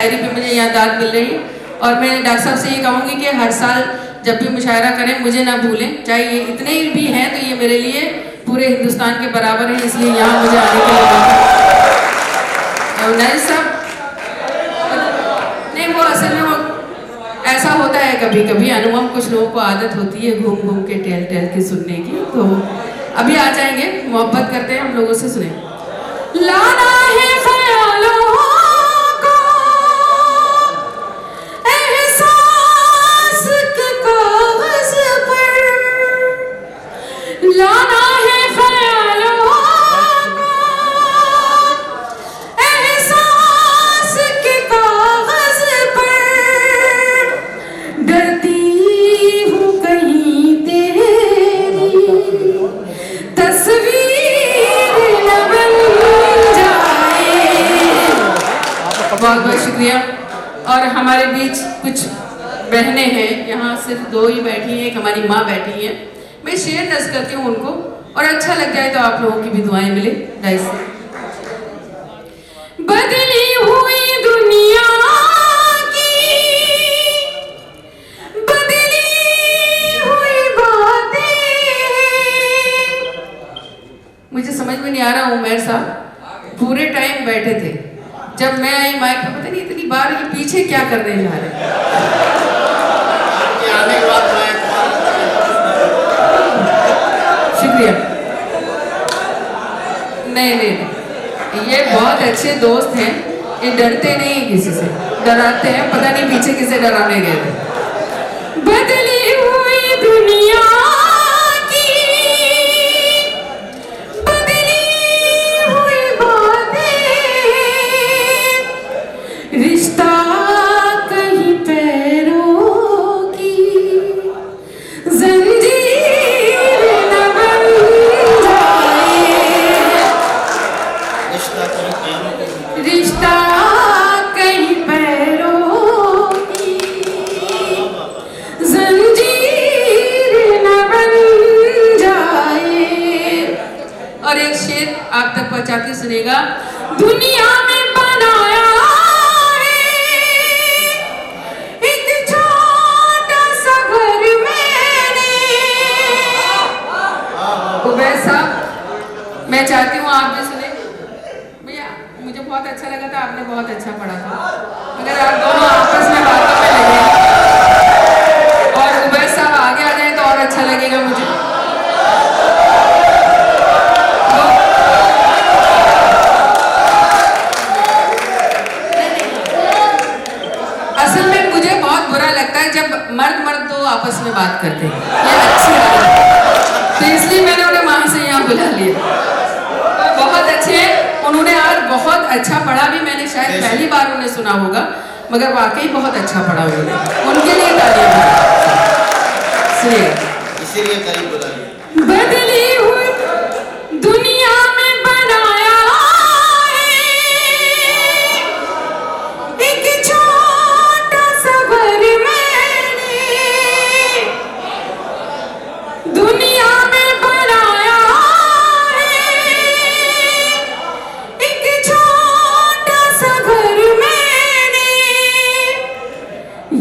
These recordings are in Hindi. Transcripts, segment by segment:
शायरी पे मुझे यहाँ दाद मिल रही है और मैं डॉक्टर साहब से ये कहूँगी कि हर साल जब भी मुशायरा करें मुझे ना भूलें, चाहे ये इतने भी हैं तो ये मेरे लिए पूरे हिंदुस्तान के बराबर है, इसलिए यहाँ मुझे आने के लिए नाइस साहब नहीं, वो असल में वो ऐसा होता है कभी कभी अनुपम, कुछ लोगों को आदत होती है घूम घूम के टेल टेल के सुनने की, तो अभी आ जाएंगे, मोहब्बत करते हैं हम लोगों से, सुने। लाना है ख्यालों को एहसास के कागज पर, लाना है ख्यालों को एहसास के कागज पर, डरती हूँ कहीं तेरी तस्वीर बहुत बहुत शुक्रिया। और हमारे बीच कुछ बहनें हैं, यहाँ सिर्फ दो ही बैठी हैं, एक हमारी माँ बैठी है, मैं शेर नज़्म करती हूँ उनको और अच्छा लग जाए तो आप लोगों की भी दुआएं मिले। डाइस बदली हुई दुनिया की बदली हुई बातें, मुझे समझ में नहीं आ रहा उमर साहब पूरे टाइम बैठे थे, जब मैं आई माइक पे पता नहीं इतनी बार ये पीछे क्या करने जा रहे हैं। शुक्रिया। नहीं, ये बहुत अच्छे दोस्त हैं, ये डरते नहीं हैं किसी से, डराते हैं, पता नहीं पीछे किसे डराने गए थे। बदली हुई दुनिया रिश्ता कहीं पैरों की जंजीर न बन जाए, रिश्ता कहीं पैरों की जंजीर न बन जाए। और एक शेर आप तक पहुंचाती सुनेगा। दुनिया में बनाया मैं चाहती हूँ आप भी सुने भैया, मुझे बहुत अच्छा लगा था, आपने बहुत अच्छा पढ़ा था, अगर आप दोनों आपस में बातों में लगे और उबैर साहब आगे आ जाए तो और अच्छा लगेगा मुझे। असल में मुझे बहुत बुरा लगता है जब मर्द तो आपस में बात करते हैं, ये अच्छी बात है, तो इसलिए मैंने उन्हें वहां से यहाँ बुला लिया। बहुत अच्छे, उन्होंने आज बहुत अच्छा पढ़ा भी, मैंने शायद पहली बार उन्हें सुना होगा, मगर वाकई बहुत अच्छा पढ़ा उन्होंने, उनके लिए तालियां। इसीलिए करीब बुला लिया। बदली हुई दुनिया में बनाया है एक छोटा सा घर मैंने, दुनिया में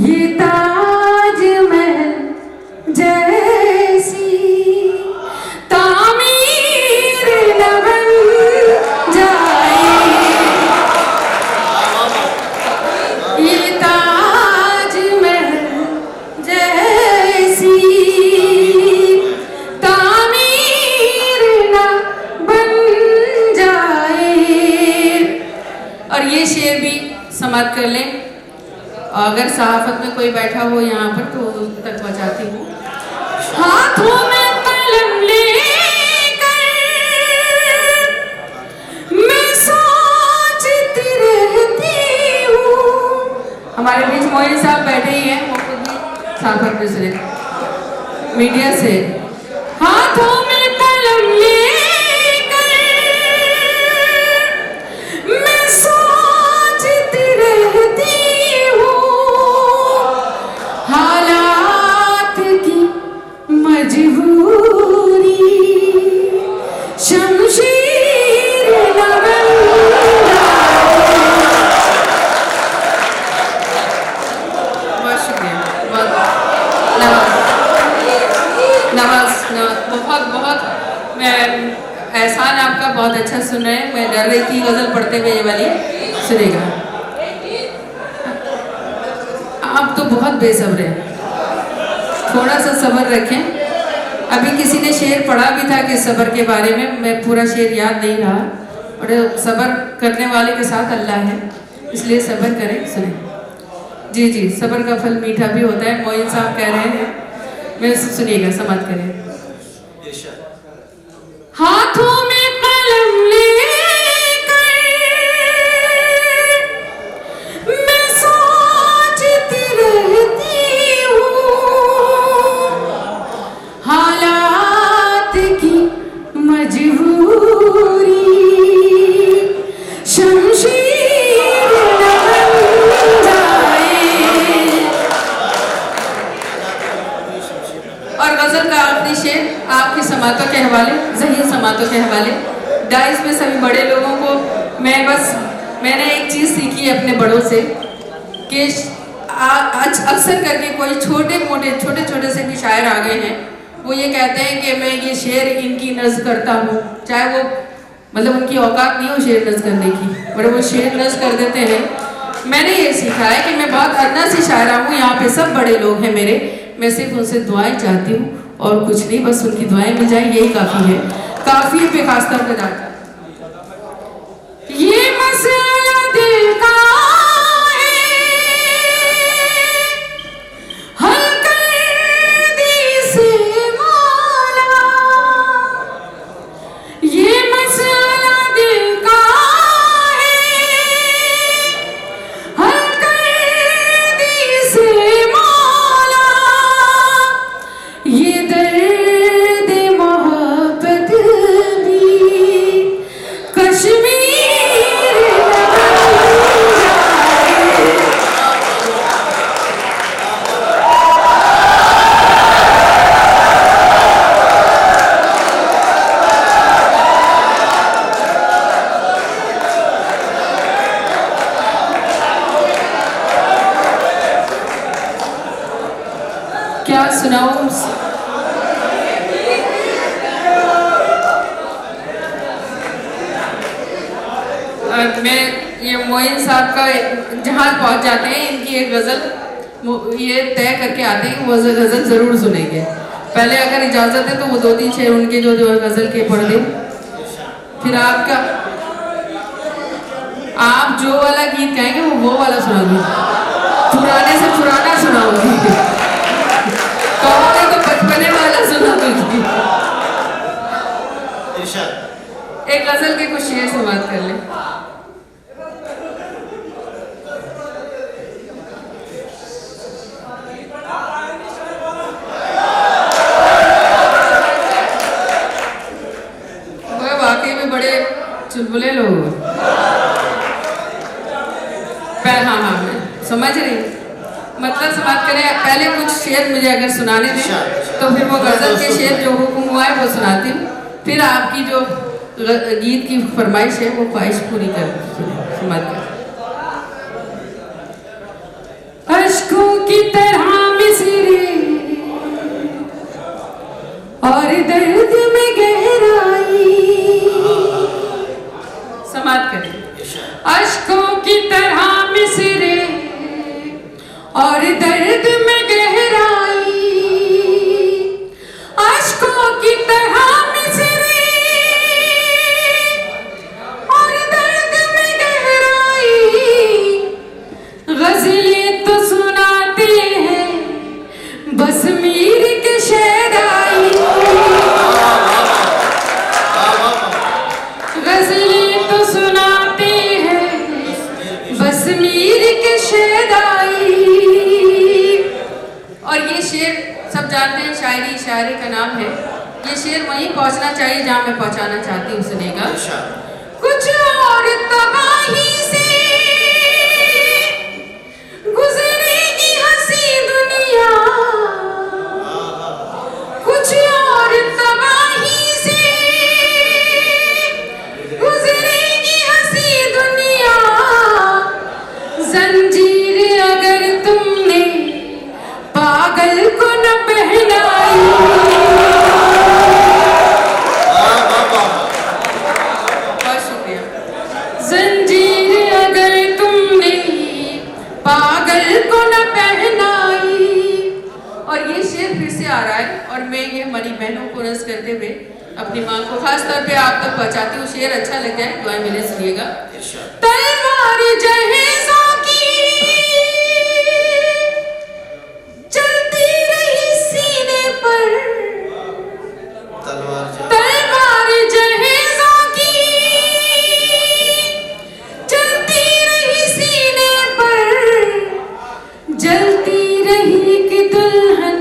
ये ताजमहल जैसी तामीर न बन जाए, ये ताजमहल जैसी तामीर न बन जाए। और ये शेर भी समाप्त कर लें, अगर सहाफत में कोई बैठा हो यहाँ पर तो तक बचाती हूँ। हाथों में कलम लेकर मैं सोचती रहती हूँ, हमारे बीच मोइन साहब बैठे ही हैं, वो खुद भी सहाफत में से मीडिया से। हाथों में कलम लेकर मैं सोचती रहती हालात की मजबूरी शमशीर न बन बहुत अच्छा सुन रहे हैं। मैं डर रही थी गजल पढ़ते हुए, ये वाली सुनेगा। आप तो बहुत बेसब्र हैं, थोड़ा सा सब्र रखें। अभी किसी ने शेर पढ़ा भी था कि सब्र के बारे में, मैं पूरा शेर याद नहीं रहा। और सब्र करने वाले के साथ अल्लाह है, इसलिए सब्र करें। सुने जी जी, सब्र का फल मीठा भी होता है, मोइन साहब कह रहे हैं। मेरे से सुनिएगा, समाप्त करें। हाथों में कलम लेकर मैं सोचती रहती हूँ, हालात की मजबूरी शमशीर न बन जाए। और गजल का आखिरी शेर आपकी समातों के हवाले, ज़हीन समातों के हवाले। डाइस में सभी बड़े लोगों को मैंने एक चीज़ सीखी है अपने बड़ों से कि अक्सर करके कोई छोटे छोटे से भी शायर आ गए हैं, वो ये कहते हैं कि मैं ये शेर इनकी नज़्म करता हूँ, चाहे वो मतलब उनकी औकात नहीं हो शेर नज़्म करने की, पर वो शेर नज़्म कर देते हैं। मैंने ये सीखा है कि मैं बहुत अदना सी शायरा हूँ, यहाँ पे सब बड़े लोग हैं मेरे, मैं सिर्फ उनसे दुआएं चाहती हूँ और कुछ नहीं, बस उनकी दुआएं मिल जाए, यही काफ़ी है। काफ़ी पे खासतौर पर जाता ये मसला दिल का है, हल कर दी से मौला। ये मसला दिल का है, हल कर दी से मौला। ये दर्द मोहब्बत भी कश्मीर क्या सुनाऊं। मैं ये मोइन साहब का जहाँ पहुँच जाते हैं, इनकी एक गज़ल ये तय करके आते हैं वो गज़ल ज़रूर सुनेंगे। पहले अगर इजाज़त है तो वो 2-3 शेर उनके जो गज़ल के पढ़ दें, फिर आप जो वाला गीत कहेंगे वो वाला सुनाऊंगी, पुराने से पुराना सुनाऊंगी, कहोगे तो बचपने वाला सुना दूंगी। एक गज़ल के कुछ शेर से बात कर लें। वाकई में बड़े चुलबुले लोग। हाँ मैं समझ रही, मतलब से बात करें। पहले कुछ शेर मुझे अगर सुनाने दें तो फिर वो गज़ल के शेर जो हुक्म हुआ है वो सुनाती हूँ, फिर आपकी जो गीत की फरमाइश है वो ख्वाहिश पूरी कर समझ कर। अश्कों की तरह मिसरे और दर्द में गहराई, समाप्त करें। अश्कों की तरह मिसरे और दर्द में गहराई, अश्कों की तरह मिसरे और दर्द में गहराई। गज़लें तो सुनाते हैं बस मीर के शहराई, गज़लें तो सुनाते हैं बस मीर के शहराई। और ये शेर सब जानते हैं, शायरी का नाम है। ये शेर वहीं पहुंचना चाहिए जहां मैं पहुंचाना चाहती हूँ, सुनेगा। कुछ और तबाही से गुजरेगी हंसी दुनिया, कुछ और तबाही से गुजरेगी हंसी दुनिया। जंजीर अगर तुमने पागल को न पहनाई, आ रहा है और मैं ये हमारी बहनों को रस करते हुए अपनी माँ को खास तौर पे आप तक पहुँचाती हूँ। शेर अच्छा लग जाए, दुआएं मेरे सुनिएगा। तलवार जहेज़ों की चलती रही सीने पर, तलवार जहेज़ों की चलती रही सीने पर, जलती रही कि दुल्हन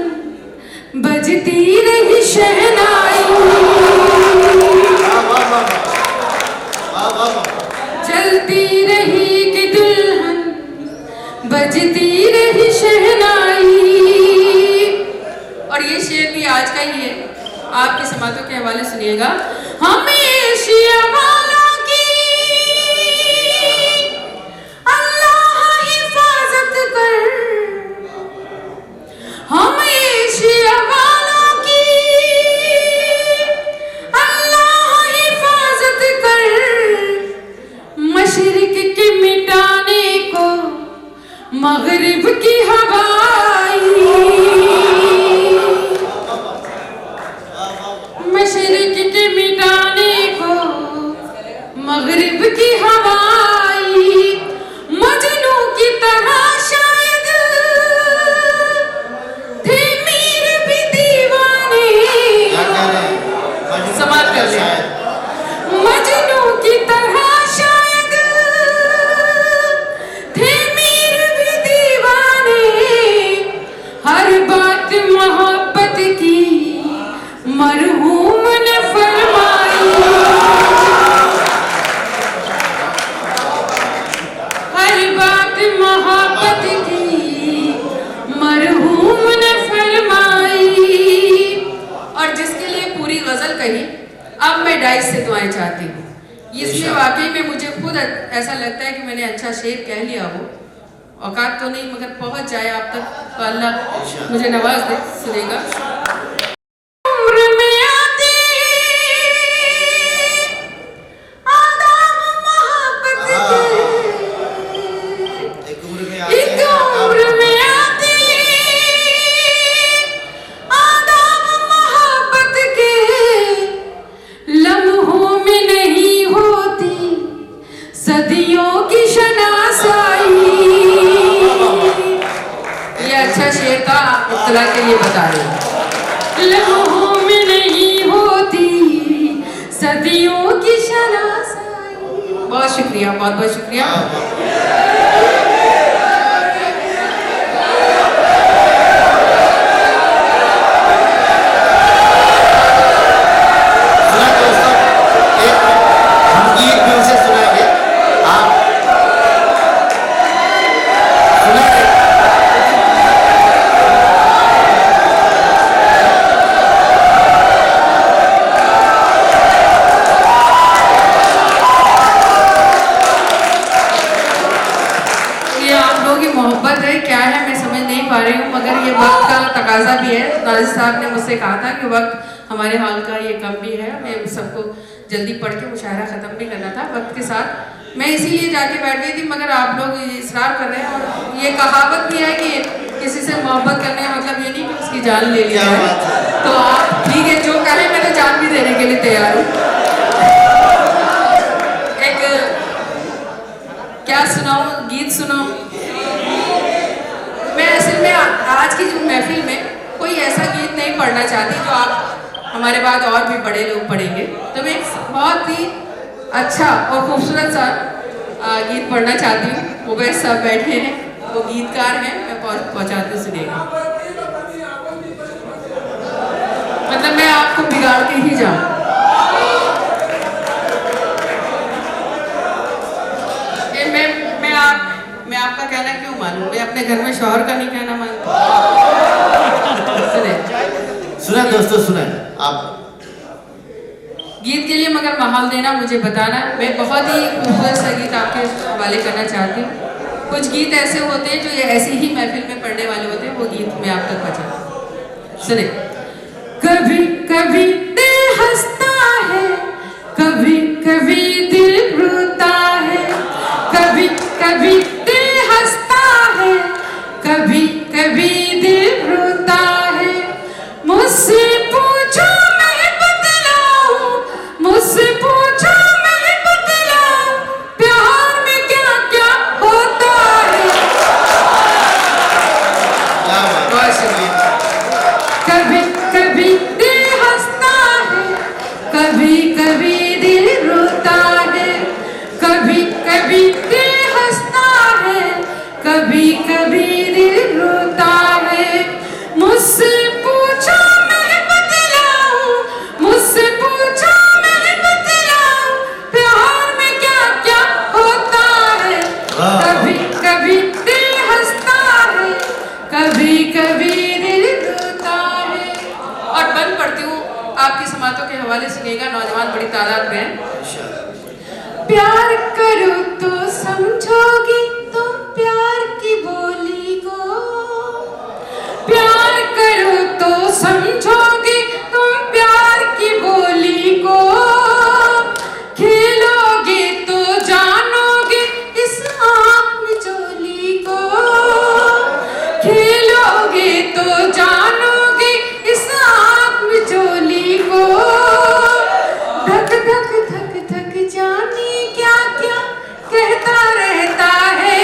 बजती रही शहनाई, चलती रही कि दुल्हन बजती रही शहनाई। और ये शेर भी आज का ही है, आपकी समातों के हवाले सुनिएगा। हमें एशिया वालों की अल्लाह हिफाजत कर, हम एशिया वालों की अल्लाह हिफाजत कर, मशरिक के मिटाने को मगरिब की हवाई, मशरिक के मिटाने को मगरिब की हवाई, मजनू की तरह शायद थे मीर भी दीवाने। समाप्त कर ले। मजनू की तरह शायद थे मीर भी दीवाने, हर बात मोहब्बत की मरहूम ने फरमाई, हर बात मोहब्बत की मरहूम ने फरमाई। और जिसके लिए पूरी गजल कही, अब मैं डाइस से दुआएं चाहती हूँ। इसमें वाकई में मुझे खुद ऐसा लगता है कि मैंने अच्छा शेर कह लिया हो, औकात तो नहीं मगर पहुंच जाए आप तक, तो अल्लाह मुझे नवाज दे। सुनेगा। उम्र में आते आदाब मोहब्बत के, एक उम्र में आते आदाब मोहब्बत के, लम्हों में नहीं होती सदियों की शनासाई। ये अच्छा शेर था, मुब्तला के लिए बता रही हूँ। लम्हों में नहीं होती सदियों की शनासाई। बहुत शुक्रिया, बहुत बहुत शुक्रिया। मोहब्बत है क्या है मैं समझ नहीं पा रही हूँ, मगर ये वक्त का तकाजा भी है। नाजिर साहब ने मुझसे कहा था कि वक्त हमारे हाल का ये कम भी है, मैं सबको जल्दी पढ़ के मुशायरा ख़त्म भी करना था वक्त के साथ। मैं इसीलिए जाके बैठ गई थी, मगर आप लोग इसरार कर रहे हैं। और ये कहावत भी है कि किसी से मोहब्बत करने का मतलब ये नहीं कि उसकी जान ले लिया है। तो आप ठीक है, जो कहें मैं तो जान भी देने के लिए तैयार हूँ। एक क्या सुनाऊँ, गीत सुनाऊँ। मैं असल में आज की जो महफिल में कोई ऐसा गीत नहीं पढ़ना चाहती जो आप हमारे बाद और भी बड़े लोग पढ़ेंगे। तो मैं बहुत ही अच्छा और खूबसूरत सा गीत पढ़ना चाहती हूँ। मुबैस साहब बैठे हैं, वो गीतकार हैं, मैं पहुँचाती हूँ, सुनिएगा। मतलब मैं आपको बिगाड़ के ही जाऊँ। मैं आपका कहना क्यों मानूं? मैं अपने घर में शौहर का नहीं कहना मानता। सुना दोस्तों, सुना आप गीत के लिए मगर माहौल देना, मुझे बताना। मैं बहुत ही खूबसूरत सा गीत आपके हवाले करना चाहती हूँ। कुछ गीत ऐसे होते हैं जो ये ऐसी ही महफिल में पढ़ने वाले होते हैं, वो गीत मैं आप तक पहुँचाती। सुने। कभी कभी दिल हंसता है, कभी कभी दिल रोता है, कभी कभी दिल हंसता है, कभी कभी दिल रोता है। कभी दिल रोता है, मुझसे पूछो मैं बतलाऊं, मुझसे पूछो मैं बतलाऊं, प्यार में क्या क्या होता है। कभी कभी दिल हंसता है, कभी कभी दिल रोता है। और बंद पढ़ती हूँ, आपकी समातों के हवाले सुनिएगा, नौजवान बड़ी तादाद में हैं। प्यार करो तो समझोगी तुम प्यार की बोली को, प्यार करो तो समझोगी तुम प्यार की बोली को, खेलोगे तो जानोगे इस आँख में चोली को, खेलोगे तो जानोगे इस आँख में चोली को। धक धक धक धक जाने क्या क्या कहता रहता है,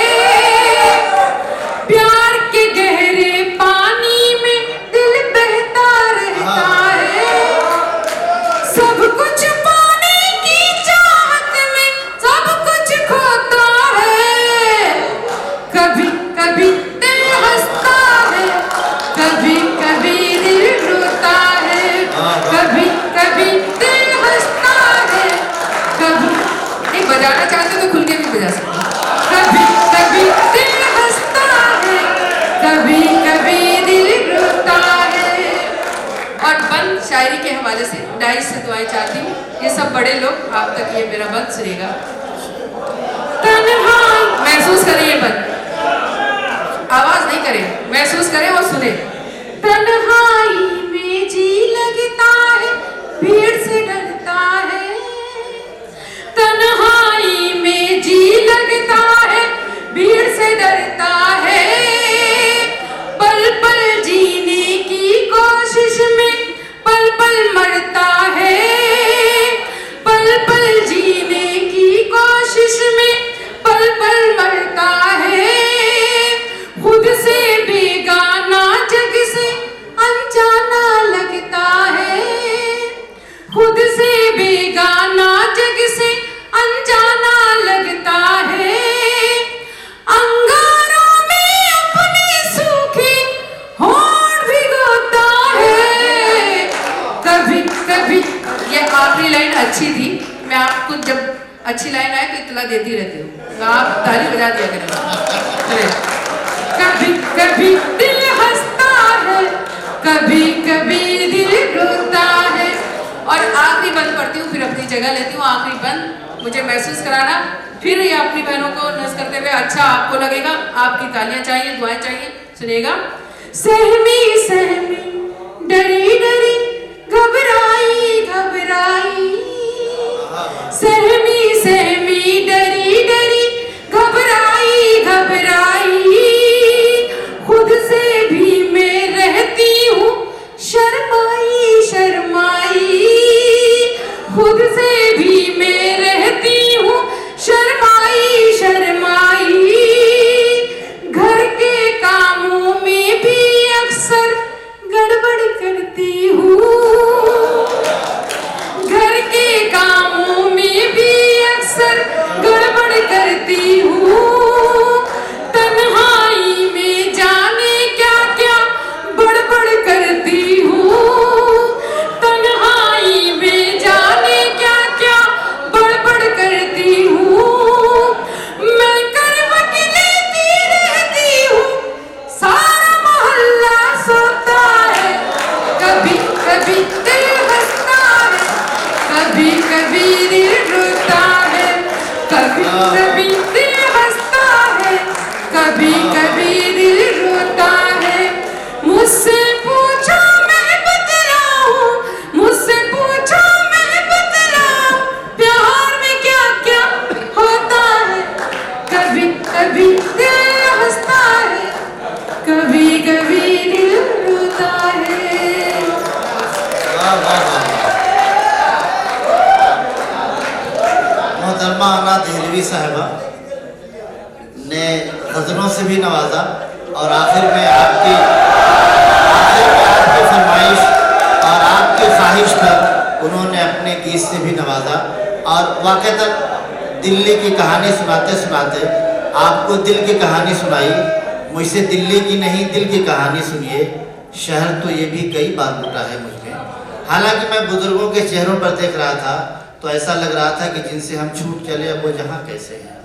प्यार के गहरे पानी में दिल बहता रहता है। सब कुछ पाने की चाहत में सब कुछ खोता है, कभी कभी दिल हंसता है, कभी कभी दिल रोता है, कभी कभी दिल हंसता है, कभी नहीं बजाना चाहते तो खुल के भी बजा सकते हैं। कभी कभी दिल हंसता है, कभी कभी दिल रोता है। और बंद शायरी के हवाले से डाइस से दुआएं चाहती हूँ, ये सब बड़े लोग, आप तक ये मेरा बंद सुनेगा। तन्हाई महसूस करें, ये बंद आवाज नहीं करें, महसूस करें और सुने। तन्हाई में जी लगता है, भीड़ से डरता है, तन्हाई में जी लगता है, भीड़ से डरता है, पल पल जीने की कोशिश में पल पल मरता है, पल पल जीने की कोशिश में पल पल मरता है। खुद से बेगाना जग से अनजाना लगता है, खुद से बेगाना जग से अनजाना लगता है। अंगारों में अपने सूखे होंठ भिगोता है, कभी कभी। ये आखिरी लाइन अच्छी थी, मैं आपको जब अच्छी लाइन आए तो इतला देती रहती हूँ, आप ताली बजा दिया करें। कभी कभी दिल हंसता है, कभी कभी दिल रोता है। और आखिरी बंद पढ़ती हूँ, फिर अपनी जगह लेती हूँ। आखिरी बंद मुझे महसूस कराना, फिर ये अपनी बहनों को नज़ करते हुए अच्छा आपको लगेगा, आपकी तालियां चाहिए, दुआएं चाहिए, सुनिएगा। सहमी सहमी डरी डरी घबराई घबराई, सहमी सहमी डरी डरी घबराई घबराई, खुद से भी मैं रहती हूँ शर्माई शर्माई, खुद से भी मैं रहती हूँ शर्माई शर्माई। घर के कामों में भी अक्सर गड़बड़ करती हूँ, घर के कामों में भी अक्सर गड़बड़ करती हूँ। तन्हाई में जाने क्या क्या बड़बड़ करती हूँ, तन्हाई में जाने क्या क्या बड़बड़ करती हूँ। मैं करवट लेती रहती हूँ, सारा मोहल्ला सोता है, कभी कभी दिल हंसता है, कभी कभी दिल रोता है, कभी कभी दिल हंसता है, कभी कभी दिल रोता है। मुझसे पूछो मैं बतलाऊं, मुझसे पूछो मैं बतलाऊं, प्यार में क्या क्या होता है। कभी कभी दिल हंसता है, कभी कभी दिल रोता है। मोहतरमा आना देहलवी साहिबा ने गज़लों से भी नवाजा, और आखिर में आपकी फरमाइश और आपकी ख्वाहिश पर उन्होंने अपने गीत से भी नवाजा। और वाक़ईतन दिल्ली की कहानी सुनाते सुनाते आपको दिल की कहानी सुनाई। मुझसे दिल्ली की नहीं दिल की कहानी सुनिए, शहर तो ये भी कई बार लूटा है मुझ में। हालांकि मैं बुजुर्गों के चेहरों पर देख रहा था तो ऐसा लग रहा था कि जिनसे हम छूट चले अब वो जहाँ कैसे हैं।